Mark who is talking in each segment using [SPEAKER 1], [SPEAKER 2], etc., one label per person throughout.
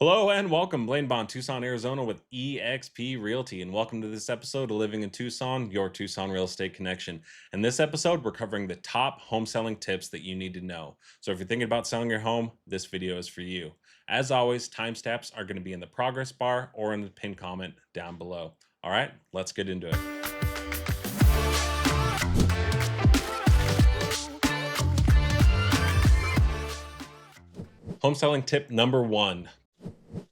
[SPEAKER 1] Hello and welcome, Blaine Bond, Tucson, Arizona with eXp Realty, and welcome to this episode of Living in Tucson, your Tucson real estate connection. In this episode, we're covering the top home selling tips that you need to know. So if you're thinking about selling your home, this video is for you. As always, timestamps are going to be in the progress bar or in the pinned comment down below. All right, let's get into it. Home selling tip number one: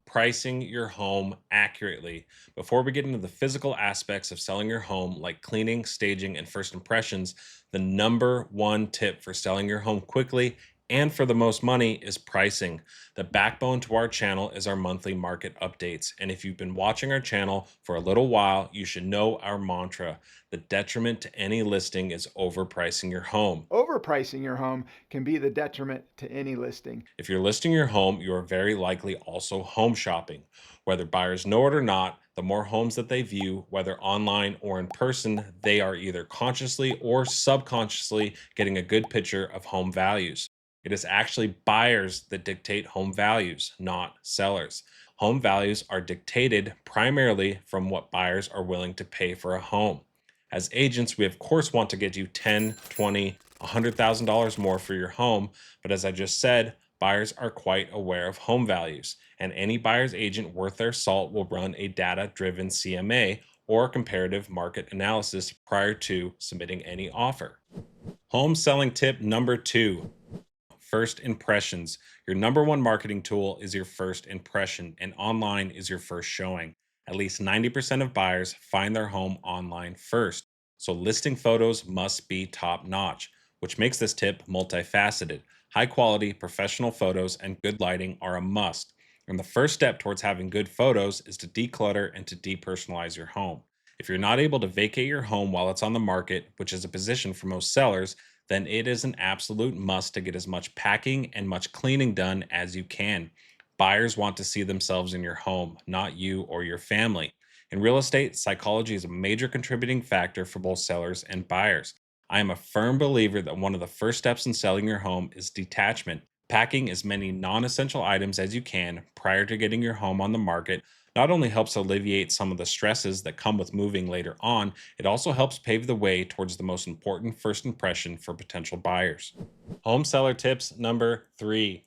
[SPEAKER 1] pricing your home accurately. Before we get into the physical aspects of selling your home, like cleaning, staging, and first impressions, the number one tip for selling your home quickly and for the most money is pricing. The backbone to our channel is our monthly market updates. And if you've been watching our channel for a little while, you should know our mantra: the detriment to any listing is overpricing your home.
[SPEAKER 2] Overpricing your home can be the detriment to any listing.
[SPEAKER 1] If you're listing your home, you are very likely also home shopping. Whether buyers know it or not, the more homes that they view, whether online or in person, they are either consciously or subconsciously getting a good picture of home values. It is actually buyers that dictate home values, not sellers. Home values are dictated primarily from what buyers are willing to pay for a home. As agents, we of course want to get you 10, 20, $100,000 more for your home, but as I just said, buyers are quite aware of home values, and any buyer's agent worth their salt will run a data-driven CMA or comparative market analysis prior to submitting any offer. Home selling tip number two: first impressions. Your number one marketing tool is your first impression, and online is your first showing. At least 90% of buyers find their home online first, so listing photos must be top notch, which makes this tip multifaceted. High quality, professional photos and good lighting are a must. And the first step towards having good photos is to declutter and to depersonalize your home. If you're not able to vacate your home while it's on the market, which is a position for most sellers, then it is an absolute must to get as much packing and much cleaning done as you can. Buyers want to see themselves in your home, not you or your family. In real estate, psychology is a major contributing factor for both sellers and buyers. I am a firm believer that one of the first steps in selling your home is detachment. Packing as many non essential items as you can prior to getting your home on the market not only helps alleviate some of the stresses that come with moving later on, it also helps pave the way towards the most important first impression for potential buyers. Home seller tips number three: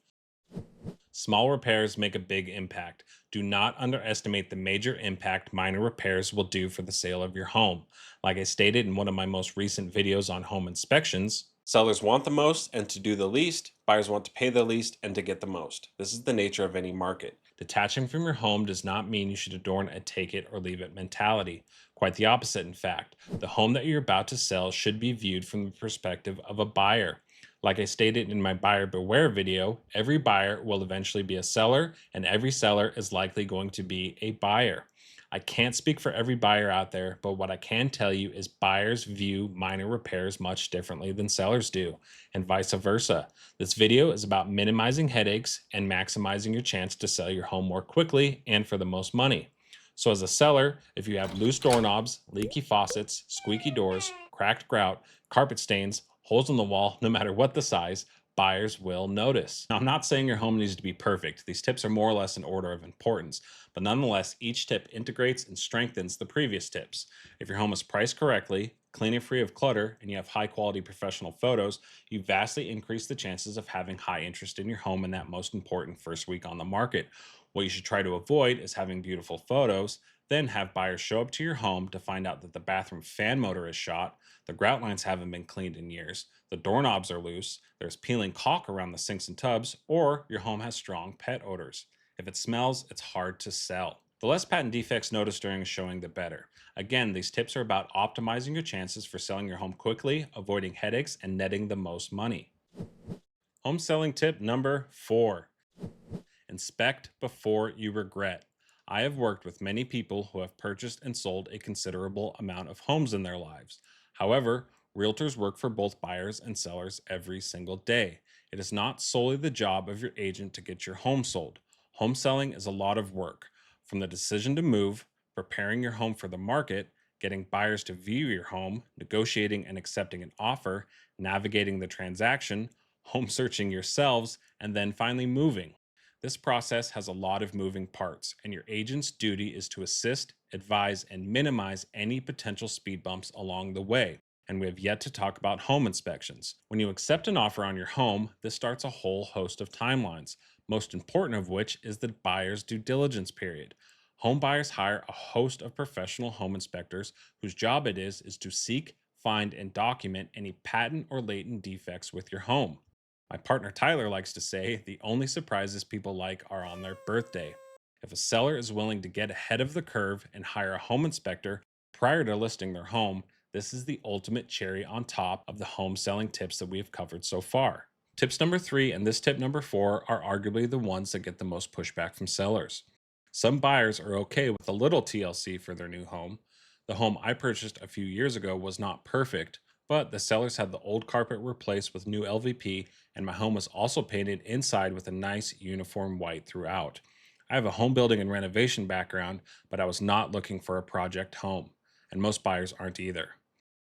[SPEAKER 1] small repairs make a big impact. Do not underestimate the major impact minor repairs will do for the sale of your home. Like I stated in one of my most recent videos on home inspections, sellers want the most and to do the least, buyers want to pay the least and to get the most. This is the nature of any market. Detaching from your home does not mean you should adorn a take it or leave it mentality. Quite the opposite, in fact. The home that you're about to sell should be viewed from the perspective of a buyer. Like I stated in my buyer beware video, every buyer will eventually be a seller, and every seller is likely going to be a buyer. I can't speak for every buyer out there, but what I can tell you is buyers view minor repairs much differently than sellers do, and vice versa. This video is about minimizing headaches and maximizing your chance to sell your home more quickly and for the most money. So, as a seller, if you have loose doorknobs, leaky faucets, squeaky doors, cracked grout, carpet stains, holes in the wall, no matter what the size, buyers will notice. Now, I'm not saying your home needs to be perfect. These tips are more or less in order of importance, but nonetheless, each tip integrates and strengthens the previous tips. If your home is priced correctly, clean and free of clutter, and you have high quality professional photos, you vastly increase the chances of having high interest in your home in that most important first week on the market. What you should try to avoid is having beautiful photos, then have buyers show up to your home to find out that the bathroom fan motor is shot, the grout lines haven't been cleaned in years, the doorknobs are loose, there's peeling caulk around the sinks and tubs, or your home has strong pet odors. If it smells, it's hard to sell. The less patent defects noticed during a showing, the better. Again, these tips are about optimizing your chances for selling your home quickly, avoiding headaches, and netting the most money. Home selling tip number four: inspect before you regret. I have worked with many people who have purchased and sold a considerable amount of homes in their lives. However, realtors work for both buyers and sellers every single day. It is not solely the job of your agent to get your home sold. Home selling is a lot of work. From the decision to move, preparing your home for the market, getting buyers to view your home, negotiating and accepting an offer, navigating the transaction, home searching yourselves, and then finally moving. This process has a lot of moving parts, and your agent's duty is to assist, advise, and minimize any potential speed bumps along the way. And we have yet to talk about home inspections. When you accept an offer on your home, this starts a whole host of timelines, most important of which is the buyer's due diligence period. Home buyers hire a host of professional home inspectors whose job it is to seek, find, and document any patent or latent defects with your home. My partner Tyler likes to say the only surprises people like are on their birthday. If a seller is willing to get ahead of the curve and hire a home inspector prior to listing their home, this is the ultimate cherry on top of the home selling tips that we have covered so far. Tips number 3 and this tip number 4 are arguably the ones that get the most pushback from sellers. Some buyers are okay with a little TLC for their new home. The home I purchased a few years ago was not perfect, but the sellers had the old carpet replaced with new LVP, and my home was also painted inside with a nice uniform white throughout. I have a home building and renovation background, but I was not looking for a project home, and most buyers aren't either.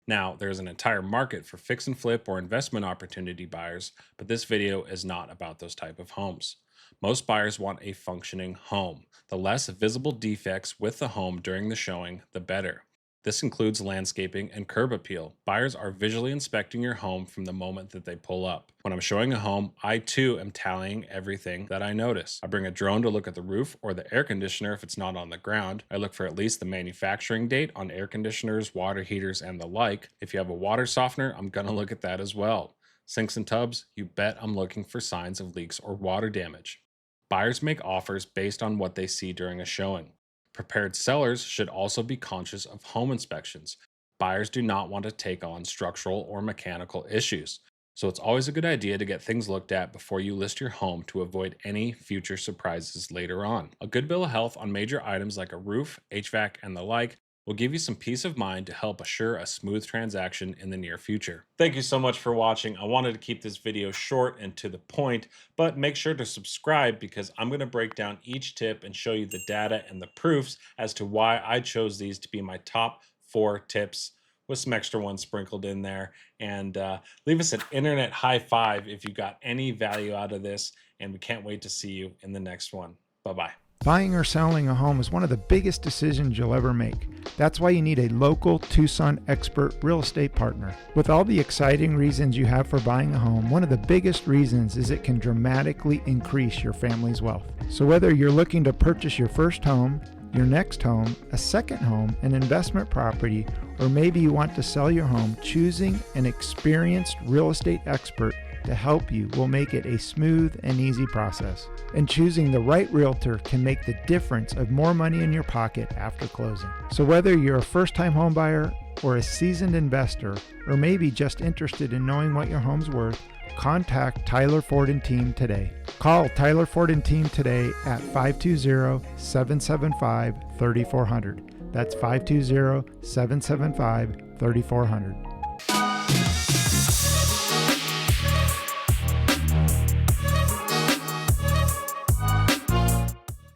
[SPEAKER 1] Now, there's an entire market for fix and flip or investment opportunity buyers, but this video is not about those type of homes. Most buyers want a functioning home. The less visible defects with the home during the showing, the better. This includes landscaping and curb appeal. Buyers are visually inspecting your home from the moment that they pull up. When I'm showing a home, I too am tallying everything that I notice. I bring a drone to look at the roof or the air conditioner if it's not on the ground. I look for at least the manufacturing date on air conditioners, water heaters, and the like. If you have a water softener, I'm gonna look at that as well. Sinks and tubs, you bet I'm looking for signs of leaks or water damage. Buyers make offers based on what they see during a showing. Prepared sellers should also be conscious of home inspections. Buyers do not want to take on structural or mechanical issues, so it's always a good idea to get things looked at before you list your home to avoid any future surprises later on. A good bill of health on major items like a roof, HVAC, and the like will give you some peace of mind to help assure a smooth transaction in the near future. Thank you so much for watching. I wanted to keep this video short and to the point, but make sure to subscribe because I'm going to break down each tip and show you the data and the proofs as to why I chose these to be my top 4 tips with some extra ones sprinkled in there. And leave us an internet high five if you got any value out of this, and we can't wait to see you in the next one. Bye-bye.
[SPEAKER 2] Buying or selling a home is one of the biggest decisions you'll ever make. That's why you need a local Tucson expert real estate partner. With all the exciting reasons you have for buying a home, one of the biggest reasons is it can dramatically increase your family's wealth. So whether you're looking to purchase your first home, your next home, a second home, an investment property, or maybe you want to sell your home, choosing an experienced real estate expert to help you will make it a smooth and easy process. And choosing the right realtor can make the difference of more money in your pocket after closing. So whether you're a first-time home buyer or a seasoned investor, or maybe just interested in knowing what your home's worth, contact Tyler Ford and Team today. Call Tyler Ford and Team today at 520-775-3400. That's 520-775-3400.